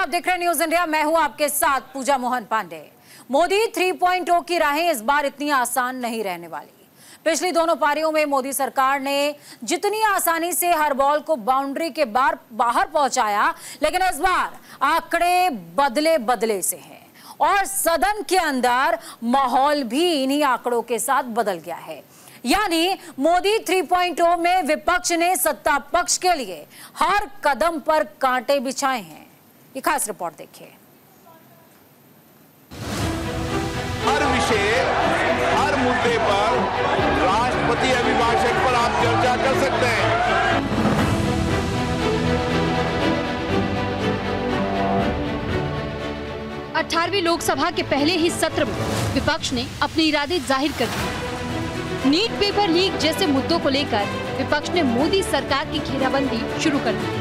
आप देख रहे हैं न्यूज इंडिया। मैं हूं आपके साथ पूजा मोहन पांडे। मोदी 3.0 की राहें इस बार इतनी आसान नहीं रहने वाली। पिछली दोनों पारियों में मोदी सरकार ने जितनी आसानी से हर बॉल को बाउंड्री के बाहर पहुंचाया, लेकिन इस बार आंकड़े बदले बदले से हैं और सदन के अंदर माहौल भी इन्हीं आंकड़ों के साथ बदल गया है। यानी मोदी 3.0 में विपक्ष ने सत्ता पक्ष के लिए हर कदम पर कांटे बिछाए हैं। ये खास रिपोर्ट देखिए। हर विषय, हर मुद्दे पर राष्ट्रपति अभिभाषण पर आप चर्चा कर सकते हैं। अठारहवीं लोकसभा के पहले ही सत्र में विपक्ष ने अपने इरादे जाहिर कर दिए। नीट पेपर लीक जैसे मुद्दों को लेकर विपक्ष ने मोदी सरकार की घेराबंदी शुरू कर दी।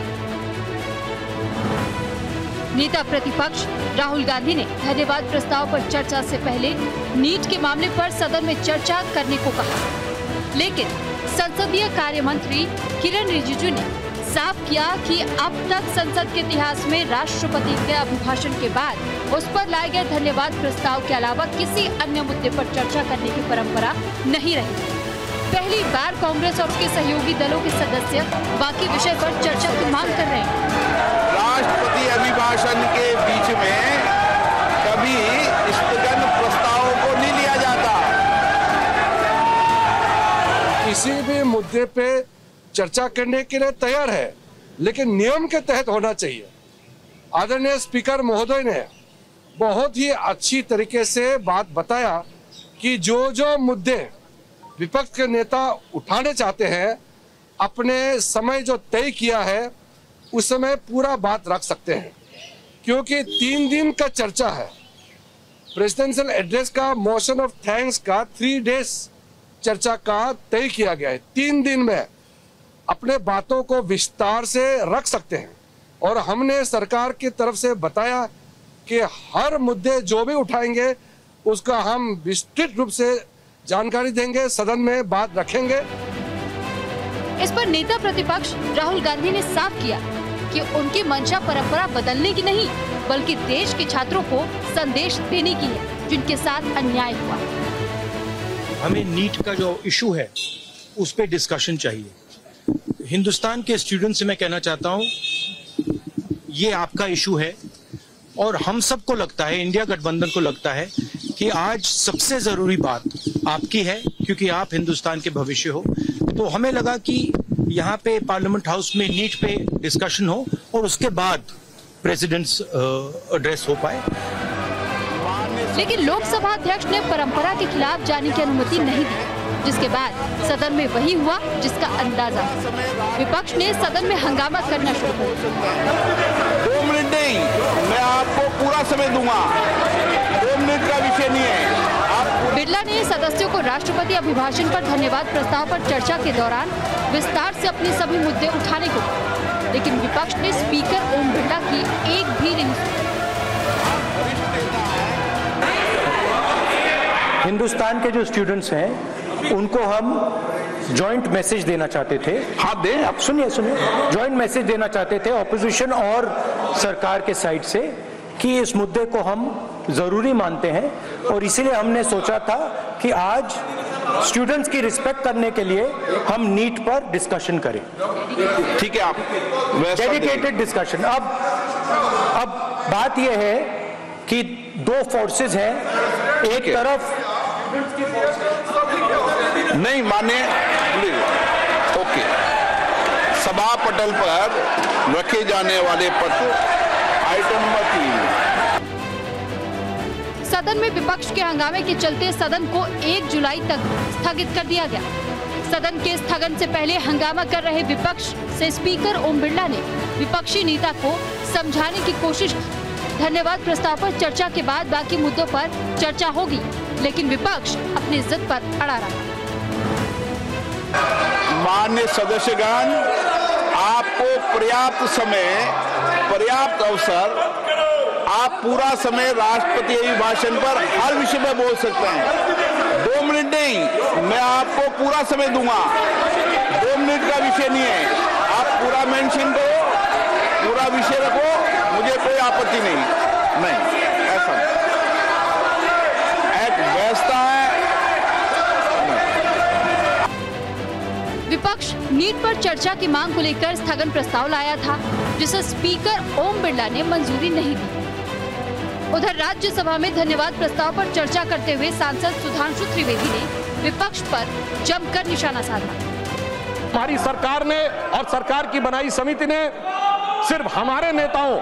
नेता प्रतिपक्ष राहुल गांधी ने धन्यवाद प्रस्ताव पर चर्चा से पहले नीट के मामले पर सदन में चर्चा करने को कहा, लेकिन संसदीय कार्य मंत्री किरण रिजिजू ने साफ किया कि अब तक संसद के इतिहास में राष्ट्रपति के अभिभाषण के बाद उस पर लाए गए धन्यवाद प्रस्ताव के अलावा किसी अन्य मुद्दे पर चर्चा करने की परंपरा नहीं रही। पहली बार कांग्रेस और उसके सहयोगी दलों के सदस्य बाकी विषय पर चर्चा की मांग कर रहे हैं। राष्ट्रपति अभिभाषण के बीच में कभी स्थगन प्रस्तावों को नहीं लिया जाता। किसी भी मुद्दे पे चर्चा करने के लिए तैयार है, लेकिन नियम के तहत होना चाहिए। आदरणीय स्पीकर महोदय ने बहुत ही अच्छी तरीके से बात बताया कि जो मुद्दे विपक्ष के नेता उठाने चाहते हैं, अपने समय जो तय किया है उस समय पूरा बात रख सकते हैं, क्योंकि 3 दिन का चर्चा है। प्रेसिडेंशियल एड्रेस का, मोशन ऑफ थैंक्स का 3 डेज चर्चा का तय किया गया है। 3 दिन में अपने बातों को विस्तार से रख सकते हैं और हमने सरकार की तरफ से बताया कि हर मुद्दे जो भी उठाएंगे उसका हम विस्तृत रूप से जानकारी देंगे, सदन में बात रखेंगे। इस पर नेता प्रतिपक्ष राहुल गांधी ने साफ किया कि उनकी मंशा परंपरा बदलने की नहीं, बल्कि देश के छात्रों को संदेश देने की है जिनके साथ अन्याय हुआ। हमें नीट का जो इशू है उस पे डिस्कशन चाहिए। हिंदुस्तान के स्टूडेंट से मैं कहना चाहता हूँ, ये आपका इशू है और हम सबको लगता है, इंडिया गठबंधन को लगता है कि आज सबसे जरूरी बात आपकी है, क्योंकि आप हिंदुस्तान के भविष्य हो। तो हमें लगा कि यहाँ पे पार्लियामेंट हाउस में नीट पे डिस्कशन हो और उसके बाद प्रेसिडेंट्स एड्रेस हो पाए। लेकिन लोकसभा अध्यक्ष ने परंपरा के खिलाफ जाने की अनुमति नहीं दी, जिसके बाद सदन में वही हुआ जिसका अंदाजा विपक्ष ने सदन में हंगामा करना शुरू कर दिया। 2 मिनट नहीं, मैं आपको पूरा समय दूंगा। 2 मिनट का विषय नहीं है। बिरला ने सदस्यों को राष्ट्रपति अभिभाषण पर धन्यवाद प्रस्ताव पर चर्चा के दौरान विस्तार से अपने सभी मुद्दे उठाने को कहा, लेकिन विपक्ष ने स्पीकर ओम बिरला की एक भी नहीं सुनी। हिंदुस्तान के जो स्टूडेंट्स हैं उनको हम जॉइंट मैसेज देना चाहते थे। हाँ दें, आप सुनिए जॉइंट मैसेज देना चाहते थे ऑपोजिशन और सरकार के साइड से कि इस मुद्दे को हम जरूरी मानते हैं और इसीलिए हमने सोचा था कि आज स्टूडेंट्स की रिस्पेक्ट करने के लिए हम नीट पर डिस्कशन करें। ठीक है, आप डेडिकेटेड डिस्कशन। अब बात यह है कि 2 फोर्सेस हैं, एक तरफ नहीं माने। ओके, सभा पटल पर रखे जाने वाले पत्र आइटम नंबर 3। सदन में विपक्ष के हंगामे के चलते सदन को 1 जुलाई तक स्थगित कर दिया गया। सदन के स्थगन से पहले हंगामा कर रहे विपक्ष से स्पीकर ओम बिरला ने विपक्षी नेता को समझाने की कोशिश की। धन्यवाद प्रस्ताव पर चर्चा के बाद बाकी मुद्दों पर चर्चा होगी, लेकिन विपक्ष अपनी जिद पर अड़ा रहा। माननीय सदस्यगण, आपको पर्याप्त समय, पर्याप्त अवसर, आप पूरा समय राष्ट्रपति अभिभाषण पर हर विषय में बोल सकते हैं। 2 मिनट नहीं, मैं आपको पूरा समय दूंगा। 2 मिनट का विषय नहीं है, आप पूरा मेंशन करो, पूरा विषय रखो। मुझे कोई आपत्ति नहीं, ऐसा एक व्यवस्था है। विपक्ष नीट पर चर्चा की मांग को लेकर स्थगन प्रस्ताव लाया था, जिसे स्पीकर ओम बिरला ने मंजूरी नहीं दी। उधर राज्यसभा में धन्यवाद प्रस्ताव पर चर्चा करते हुए सांसद सुधांशु त्रिवेदी ने विपक्ष पर जमकर निशाना साधा। हमारी सरकार ने और सरकार की बनाई समिति ने सिर्फ हमारे नेताओं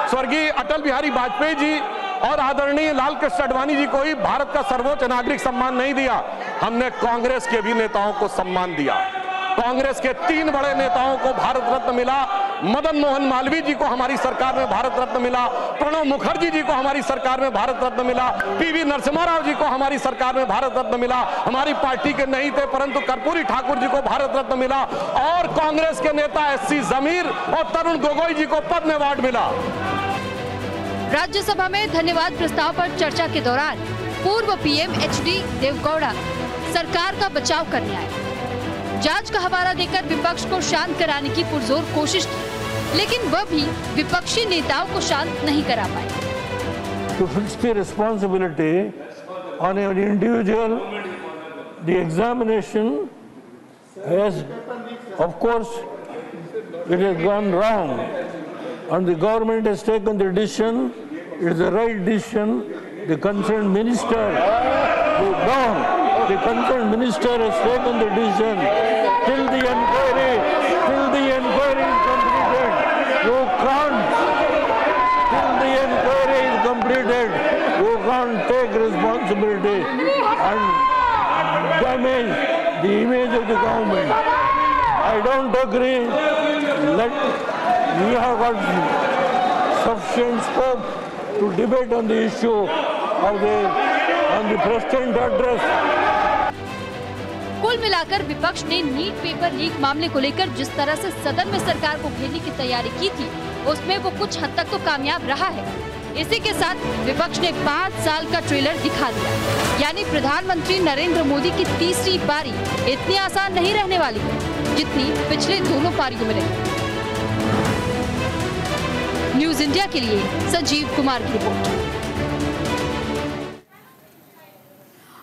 स्वर्गीय अटल बिहारी वाजपेयी जी और आदरणीय लाल कृष्ण आडवाणी जी को ही भारत का सर्वोच्च नागरिक सम्मान नहीं दिया, हमने कांग्रेस के भी नेताओं को सम्मान दिया। कांग्रेस के 3 बड़े नेताओं को भारत रत्न मिला। मदन मोहन मालवीय जी को हमारी सरकार में भारत रत्न मिला, प्रणब मुखर्जी जी को हमारी सरकार में भारत रत्न मिला, पीवी नरसिम्हा राव जी को हमारी सरकार में भारत रत्न मिला। हमारी पार्टी के नहीं थे परंतु कर्पूरी ठाकुर जी को भारत रत्न मिला और कांग्रेस के नेता एससी जमीर और तरुण गोगोई जी को पद्म अवार्ड मिला। राज्यसभा में धन्यवाद प्रस्ताव पर चर्चा के दौरान पूर्व पीएम एचडी देवेगौड़ा सरकार का बचाव करने आए। जांच का हवाला देकर विपक्ष को शांत कराने की पुरजोर कोशिश की, लेकिन वह भी विपक्षी नेताओं को शांत नहीं करा पाए। To fix the responsibility on an individual, the examination has, of course, it has gone wrong, and the government has taken the decision. It is the right decision. The concerned minister, the concerned minister has taken the decision. Till the inquiry is completed, you can't. Till the inquiry is completed, you can't take responsibility and damage the image of the government. I don't agree. We have got sufficient scope to debate on the issue of the president address. कुल मिलाकर विपक्ष ने NEET paper leak मामले को लेकर जिस तरह से सदन में सरकार को घेरने की तैयारी की थी, उसमें वो कुछ हद तक तो कामयाब रहा है। इसी के साथ विपक्ष ने 5 साल का ट्रेलर दिखा दिया, यानी प्रधानमंत्री नरेंद्र मोदी की तीसरी पारी इतनी आसान नहीं रहने वाली है जितनी पिछले दोनों पारियों में रही। न्यूज इंडिया के लिए संजीव कुमार की रिपोर्ट।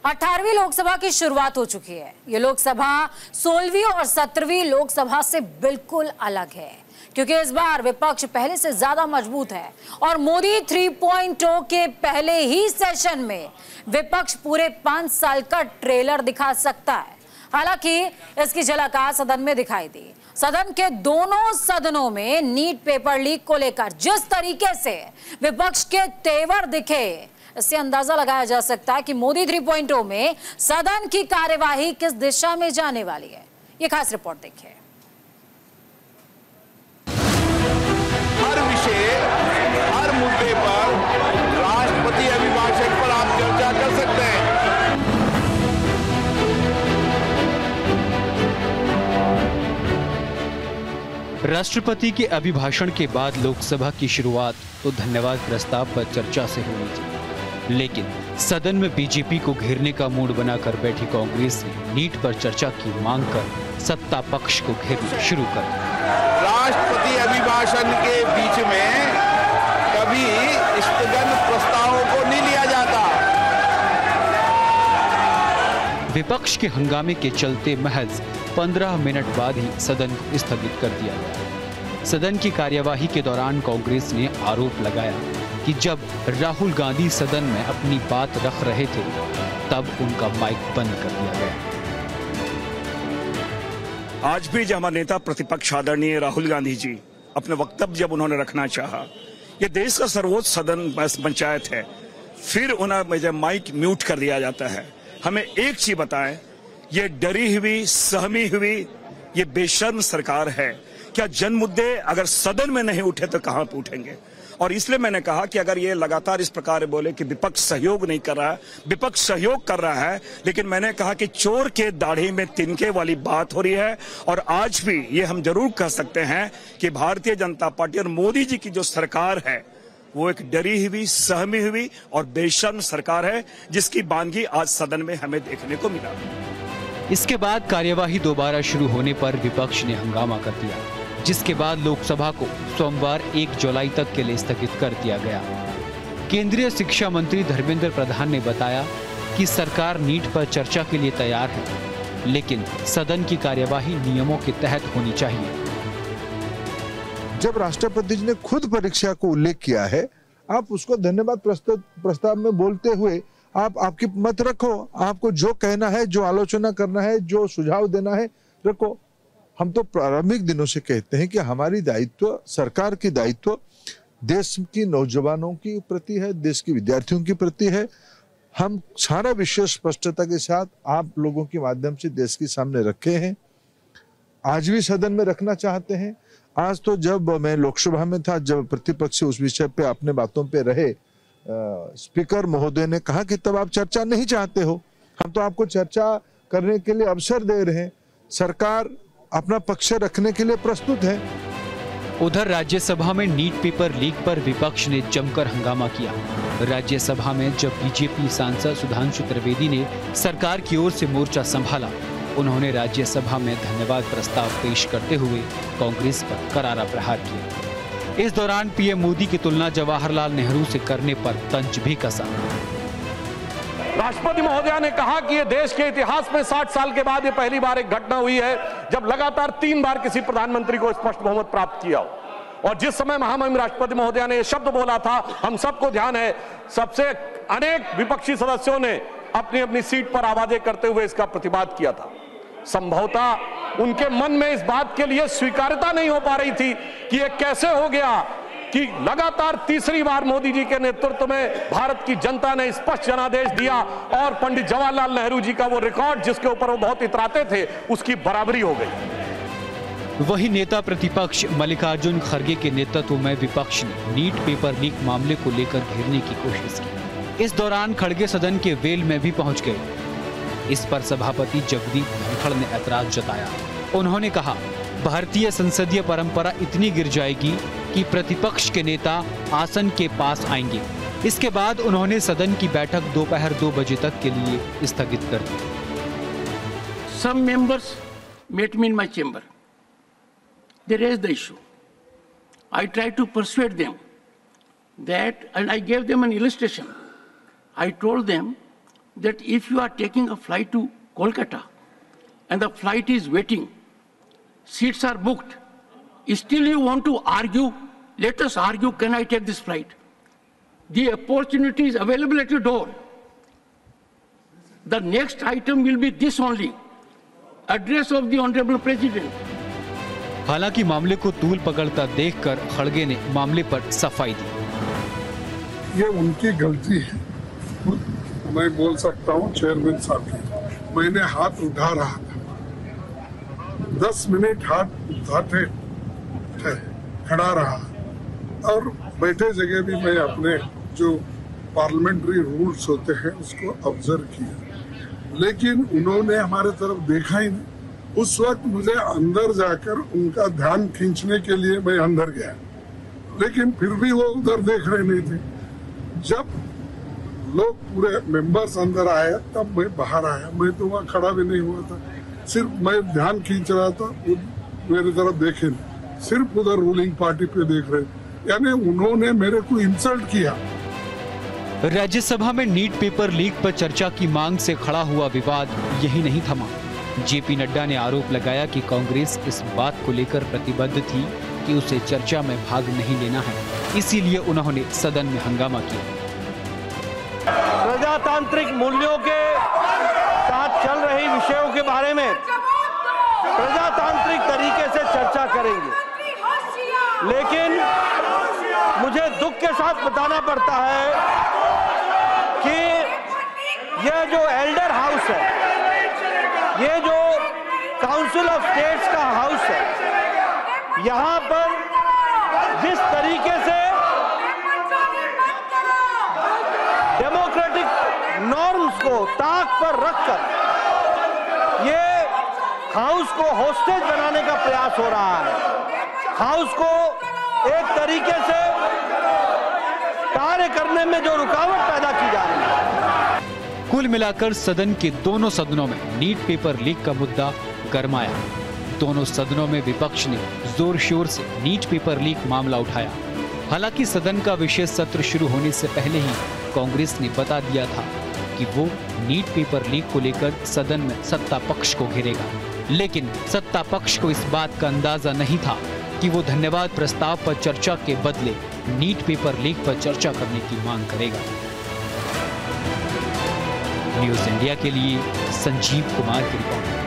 18वीं लोकसभा की शुरुआत हो चुकी है। ये लोकसभा 16वीं और 17वीं लोकसभा से बिल्कुल अलग है, क्योंकि इस बार विपक्ष पहले से ज्यादा मजबूत है और मोदी 3.0 के पहले ही सेशन में विपक्ष पूरे 5 साल का ट्रेलर दिखा सकता है। हालांकि इसकी झलक आज सदन में दिखाई दी। सदन के दोनों सदनों में नीट पेपर लीक को लेकर जिस तरीके से विपक्ष के तेवर दिखे, इससे अंदाजा लगाया जा सकता है कि मोदी 3.0 में सदन की कार्यवाही किस दिशा में जाने वाली है। ये खास रिपोर्ट देखिए। हर विषय, हर मुद्दे पर राष्ट्रपति अभिभाषण पर आप चर्चा कर सकते हैं। राष्ट्रपति के अभिभाषण के बाद लोकसभा की शुरुआत तो धन्यवाद प्रस्ताव पर चर्चा से होनी थी, लेकिन सदन में बीजेपी को घेरने का मूड बनाकर बैठी कांग्रेस ने नीट पर चर्चा की मांग कर सत्ता पक्ष को घेरना शुरू कर दिया। राष्ट्रपति अभिभाषण के बीच में कभी स्थगन प्रस्तावों को नहीं लिया जाता। विपक्ष के हंगामे के चलते महज 15 मिनट बाद ही सदन को स्थगित कर दिया गया। सदन की कार्यवाही के दौरान कांग्रेस ने आरोप लगाया कि जब राहुल गांधी सदन में अपनी बात रख रहे थे तब उनका माइक बंद कर दिया गया। आज भी जब हमारे नेता प्रतिपक्ष आदरणीय राहुल गांधी जी अपने वक्तव्य जब उन्होंने रखना चाहा, ये देश का सर्वोच्च सदन पंचायत है, फिर उन्हें माइक म्यूट कर दिया जाता है। हमें एक चीज बताएं, ये डरी हुई, सहमी हुई, ये बेशर्म सरकार है। क्या जन मुद्दे अगर सदन में नहीं उठे तो कहां पे उठेंगे? और इसलिए मैंने कहा कि अगर ये लगातार इस प्रकार बोले कि विपक्ष सहयोग नहीं कर रहा है, विपक्ष सहयोग कर रहा है, लेकिन मैंने कहा कि चोर के दाढ़ी में तिनके वाली बात हो रही है। और आज भी ये हम जरूर कह सकते हैं कि भारतीय जनता पार्टी और मोदी जी की जो सरकार है वो एक डरी हुई, सहमी हुई और बेशर्म सरकार है, जिसकी बानगी आज सदन में हमें देखने को मिला। इसके बाद कार्यवाही दोबारा शुरू होने पर विपक्ष ने हंगामा कर दिया। जिसके बाद लोकसभा को सोमवार 1 जुलाई तक के लिए स्थगित कर दिया गया। केंद्रीय शिक्षा मंत्री धर्मेंद्र प्रधान ने बताया कि सरकार नीट पर चर्चा के लिए तैयार है, लेकिन सदन की कार्यवाही नियमों के तहत होनी चाहिए। जब राष्ट्रपति जी ने खुद परीक्षा को उल्लेख किया है, आप उसको धन्यवाद प्रस्ताव में बोलते हुए आप आपकी मत रखो, आपको जो कहना है, जो आलोचना करना है, जो सुझाव देना है रखो। हम तो प्रारंभिक दिनों से कहते हैं कि हमारी दायित्व, सरकार की दायित्व देश की नौजवानों की प्रति है, देश के विद्यार्थियों की प्रति है। हम सारा विषय स्पष्टता के साथ आप लोगों के माध्यम से देश के सामने रखे हैं, आज भी सदन में रखना चाहते हैं। आज तो जब मैं लोकसभा में था, जब प्रतिपक्ष उस विषय पे अपने बातों पे रहे, स्पीकर महोदय ने कहा कि तब आप चर्चा नहीं चाहते हो, हम तो आपको चर्चा करने के लिए अवसर दे रहे हैं, सरकार अपना पक्ष रखने के लिए प्रस्तुत है। उधर राज्यसभा में नीट पेपर लीक पर विपक्ष ने जमकर हंगामा किया। राज्यसभा में जब बीजेपी सांसद सुधांशु त्रिवेदी ने सरकार की ओर से मोर्चा संभाला, उन्होंने राज्यसभा में धन्यवाद प्रस्ताव पेश करते हुए कांग्रेस पर करारा प्रहार किया। इस दौरान पीएम मोदी की तुलना जवाहरलाल नेहरू से करने पर तंज भी कसा। राष्ट्रपति महोदया ने कहा कि ये देश के इतिहास में 60 साल के बाद ये पहली बार एक घटना हुई है जब लगातार 3 बार किसी प्रधानमंत्री को स्पष्ट बहुमत प्राप्त किया हो। और जिस समय महामहिम राष्ट्रपति महोदया ने ये शब्द बोला था, हम सबको ध्यान है, सबसे अनेक विपक्षी सदस्यों ने अपनी अपनी सीट पर आवाजें करते हुए इसका प्रतिवाद किया था। संभवतः उनके मन में इस बात के लिए स्वीकार्यता नहीं हो पा रही थी कि ये कैसे हो गया कि लगातार तीसरी बार मोदी जी के नेतृत्व में भारत की जनता ने स्पष्ट जनादेश दिया और पंडित जवाहरलाल नेहरू जी का वो रिकॉर्ड जिसके ऊपर वो बहुत इतराते थे, उसकी बराबरी हो गई। वही नेता प्रतिपक्ष मल्लिकार्जुन खड़गे के नेतृत्व में विपक्ष ने नीट पेपर लीक मामले को लेकर घेरने की कोशिश की। इस दौरान खड़गे सदन के वेल में भी पहुंच गए। इस पर सभापति जगदीप धनखड़ ने ऐतराज जताया। उन्होंने कहा, भारतीय संसदीय परंपरा इतनी गिर जाएगी कि प्रतिपक्ष के नेता आसन के पास आएंगे। इसके बाद उन्होंने सदन की बैठक दोपहर 2 बजे तक के लिए स्थगित कर दी। Some members met me in my chamber. They raised the issue. I tried to persuade them that, and I gave them an illustration. I told them that if you are taking a flight to Kolkata and the flight is waiting, seats are booked, still you want to argue, let us argue, can I take this flight? The opportunity is available at your door. The next item will be this only, address of the Honorable President. हालांकि मामले को तूल पकड़ता देखकर खड़गे ने मामले पर सफाई दी। ये उनकी गलती है, मैं बोल सकता हूँ चेयरमैन साहब की। मैंने हाथ उठा रहा था, 10 मिनट हाथ उठाते खड़ा रहा और बैठे जगह भी मैं अपने जो पार्लियामेंट्री रूल्स होते हैं उसको ऑब्जर्व किया, लेकिन उन्होंने हमारे तरफ देखा ही नहीं। उस वक्त मुझे अंदर जाकर उनका ध्यान खींचने के लिए मैं अंदर गया, लेकिन फिर भी वो उधर देख रहे नहीं थे। जब लोग पूरे मेंबर्स अंदर आए तब मैं बाहर आया। मैं तो वहाँ खड़ा भी नहीं हुआ था, सिर्फ मैं ध्यान खींच रहा था, मेरी तरफ देखे नहीं, सिर्फ उधर रूलिंग पार्टी पे देख रहे, यानी उन्होंने मेरे को इंसल्ट किया। राज्यसभा में नीट पेपर लीक पर चर्चा की मांग से खड़ा हुआ विवाद यही नहीं थमा। जेपी नड्डा ने आरोप लगाया कि कांग्रेस इस बात को लेकर प्रतिबद्ध थी कि उसे चर्चा में भाग नहीं लेना है, इसीलिए उन्होंने सदन में हंगामा किया। प्रजातांत्रिक मूल्यों के साथ चल रही विषयों के बारे में प्रजातांत्रिक तरीके से चर्चा करेंगे, लेकिन मुझे दुख के साथ बताना पड़ता है कि यह जो एल्डर हाउस है, ये जो काउंसिल ऑफ स्टेट्स का हाउस है, यहाँ पर जिस तरीके से डेमोक्रेटिक नॉर्म्स को ताक पर रखकर ये हाउस को होस्टेज बनाने का प्रयास हो रहा है, हाउस को एक तरीके से कार्य करने में जो रुकावट पैदा की जा रही है। कुल मिलाकर सदन के दोनों सदनों में नीट पेपर लीक का मुद्दा गरमाया। दोनों सदनों में विपक्ष ने जोर शोर से नीट पेपर लीक मामला उठाया। हालांकि सदन का विशेष सत्र शुरू होने से पहले ही कांग्रेस ने बता दिया था कि वो नीट पेपर लीक को लेकर सदन में सत्ता पक्ष को घेरेगा, लेकिन सत्ता पक्ष को इस बात का अंदाजा नहीं था कि वो धन्यवाद प्रस्ताव पर चर्चा के बदले नीट पेपर लीक पर चर्चा करने की मांग करेगा। न्यूज़ इंडिया के लिए संजीव कुमार की रिपोर्ट।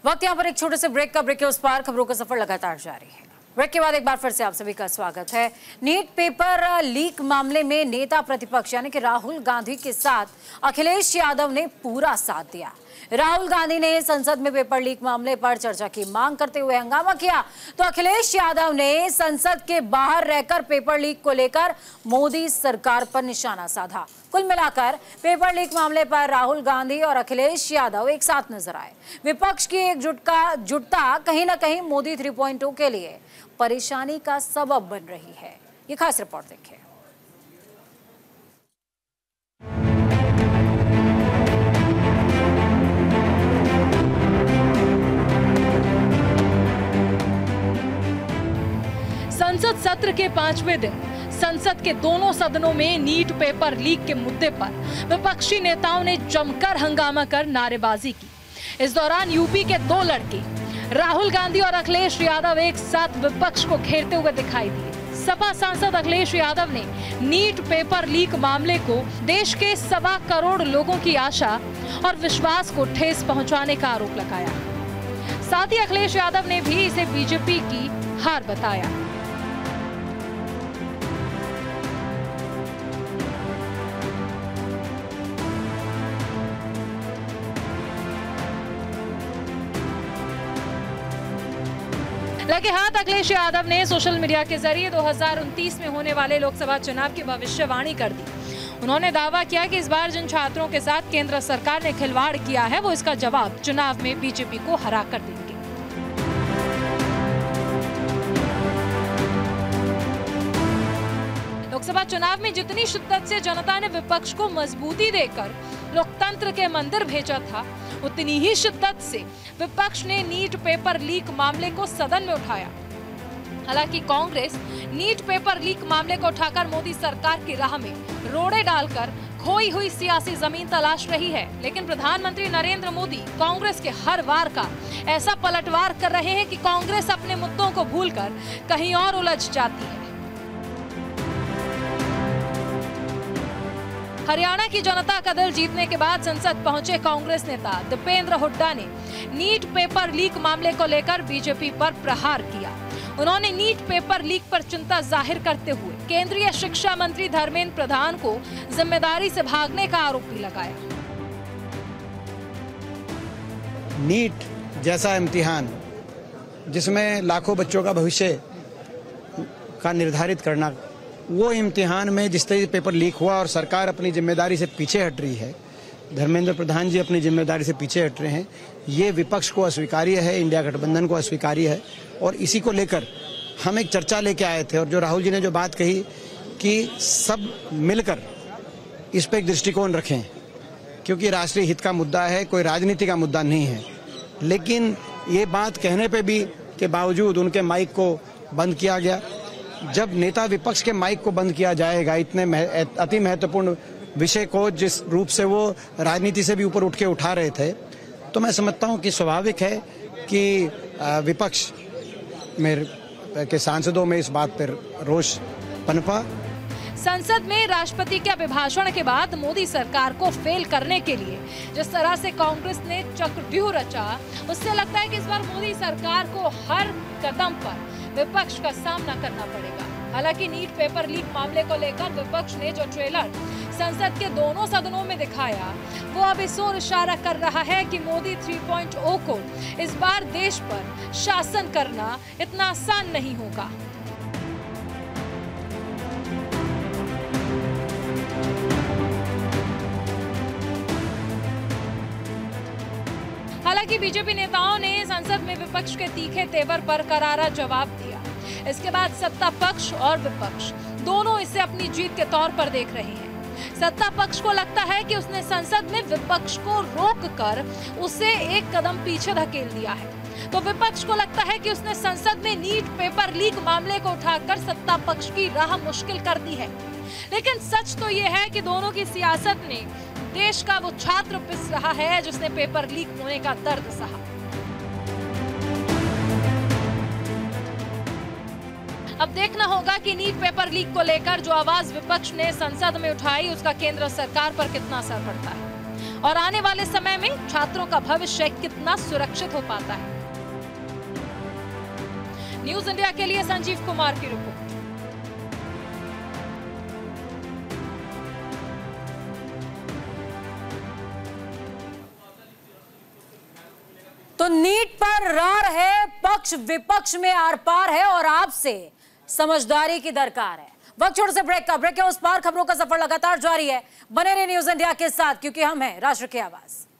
वक्त यहाँ पर एक छोटे से ब्रेक का। ब्रेक के उस पार खबरों का सफर लगातार जारी है। ब्रेक के बाद एक बार फिर से आप सभी का स्वागत है। नीट पेपर लीक मामले में नेता प्रतिपक्ष यानी कि राहुल गांधी के साथ अखिलेश यादव ने पूरा साथ दिया। राहुल गांधी ने संसद में पेपर लीक मामले पर चर्चा की मांग करते हुए हंगामा किया, तो अखिलेश यादव ने संसद के बाहर रहकर पेपर लीक को लेकर मोदी सरकार पर निशाना साधा। कुल मिलाकर पेपर लीक मामले पर राहुल गांधी और अखिलेश यादव एक साथ नजर आए। विपक्ष की एकजुटता कहीं न कहीं मोदी 3.0 के लिए परेशानी का सबब बन रही है। ये खास रिपोर्ट देखिए। संसद सत्र के 5वें दिन संसद के दोनों सदनों में नीट पेपर लीक के मुद्दे पर विपक्षी नेताओं ने जमकर हंगामा कर नारेबाजी की। इस दौरान यूपी के दो लड़के राहुल गांधी और अखिलेश यादव एक साथ विपक्ष को घेरते हुए दिखाई दिए। सपा सांसद अखिलेश यादव ने नीट पेपर लीक मामले को देश के 1.25 करोड़ लोगों की आशा और विश्वास को ठेस पहुंचाने का आरोप लगाया। साथ ही अखिलेश यादव ने भी इसे बीजेपी की हार बताया। लगे हाथ अखिलेश यादव ने सोशल मीडिया के जरिए 2029 में होने वाले लोकसभा चुनाव की भविष्यवाणी कर दी। उन्होंने दावा किया कि इस बार जिन छात्रों के साथ केंद्र सरकार ने खिलवाड़ किया है वो इसका जवाब चुनाव में बीजेपी को हरा कर देंगे। लोकसभा चुनाव में जितनी शिद्दत से जनता ने विपक्ष को मजबूती देकर लोकतंत्र के मंदिर भेजा था, उतनी ही शिद्दत से विपक्ष ने नीट पेपर लीक मामले को सदन में उठाया। हालांकि कांग्रेस नीट पेपर लीक मामले को उठाकर मोदी सरकार की राह में रोड़े डालकर खोई हुई सियासी जमीन तलाश रही है, लेकिन प्रधानमंत्री नरेंद्र मोदी कांग्रेस के हर वार का ऐसा पलटवार कर रहे हैं कि कांग्रेस अपने मुद्दों को भूलकर कहीं और उलझ जाती है। हरियाणा की जनता का दिल जीतने के बाद संसद पहुंचे कांग्रेस नेता दीपेंद्र हुड्डा ने नीट पेपर लीक मामले को लेकर बीजेपी पर प्रहार किया। उन्होंने नीट पेपर लीक पर चिंता जाहिर करते हुए केंद्रीय शिक्षा मंत्री धर्मेंद्र प्रधान को जिम्मेदारी से भागने का आरोप भी लगाया। नीट जैसा इम्तिहान जिसमें लाखों बच्चों का भविष्य का निर्धारित करना, वो इम्तिहान में जिस तरह से पेपर लीक हुआ और सरकार अपनी जिम्मेदारी से पीछे हट रही है, धर्मेंद्र प्रधान जी अपनी जिम्मेदारी से पीछे हट रहे हैं, ये विपक्ष को अस्वीकार्य है, इंडिया गठबंधन को अस्वीकार्य है। और इसी को लेकर हम एक चर्चा लेके आए थे और जो राहुल जी ने जो बात कही कि सब मिलकर इस पर एक दृष्टिकोण रखें, क्योंकि राष्ट्रीय हित का मुद्दा है, कोई राजनीति का मुद्दा नहीं है। लेकिन ये बात कहने पे भी के बावजूद उनके माइक को बंद किया गया। जब नेता विपक्ष के माइक को बंद किया जाएगा इतने अति महत्वपूर्ण विषय को जिस रूप से वो राजनीति से भी ऊपर उठ के उठा रहे थे, तो मैं समझता हूं कि स्वाभाविक है कि विपक्ष में के सांसदों में इस बात पर रोष पनपा। संसद में राष्ट्रपति के अभिभाषण के बाद मोदी सरकार को फेल करने के लिए जिस तरह से कांग्रेस ने चक्रव्यूह रचा, उससे लगता है कि इस बार मोदी सरकार को हर कदम पर विपक्ष का सामना करना पड़ेगा। हालांकि नीट पेपर लीक मामले को लेकर विपक्ष ने जो ट्रेलर संसद के दोनों सदनों में दिखाया, वो अब इस ओर इशारा कर रहा है कि मोदी 3.0 को इस बार देश पर शासन करना इतना आसान नहीं होगा। हालांकि बीजेपी नेताओं ने संसद में विपक्ष के तीखे तेवर पर करारा जवाब दिया। इसके बाद सत्ता पक्ष और विपक्ष दोनों इसे अपनी जीत के तौर पर देख रहे हैं। सत्ता पक्ष को लगता है कि उसने संसद में विपक्ष को रोककर उसे एक कदम पीछे धकेल दिया है, तो विपक्ष को लगता है कि उसने संसद में नीट पेपर लीक मामले को उठाकर सत्ता पक्ष की राह मुश्किल कर दी है। लेकिन सच तो यह है कि दोनों की सियासत ने देश का वो छात्र पिस रहा है जिसने पेपर लीक होने का दर्द सहा। अब देखना होगा कि नीट पेपर लीक को लेकर जो आवाज विपक्ष ने संसद में उठाई उसका केंद्र सरकार पर कितना असर पड़ता है और आने वाले समय में छात्रों का भविष्य कितना सुरक्षित हो पाता है। न्यूज इंडिया के लिए संजीव कुमार की रिपोर्ट। तो नीट पर रार है, पक्ष विपक्ष में आर पार है और आपसे समझदारी की दरकार है। वक्त छोटे से ब्रेक का, ब्रेक के उस पार खबरों का सफर लगातार जारी है। बने रहिए न्यूज इंडिया के साथ, क्योंकि हम हैं राष्ट्र की आवाज।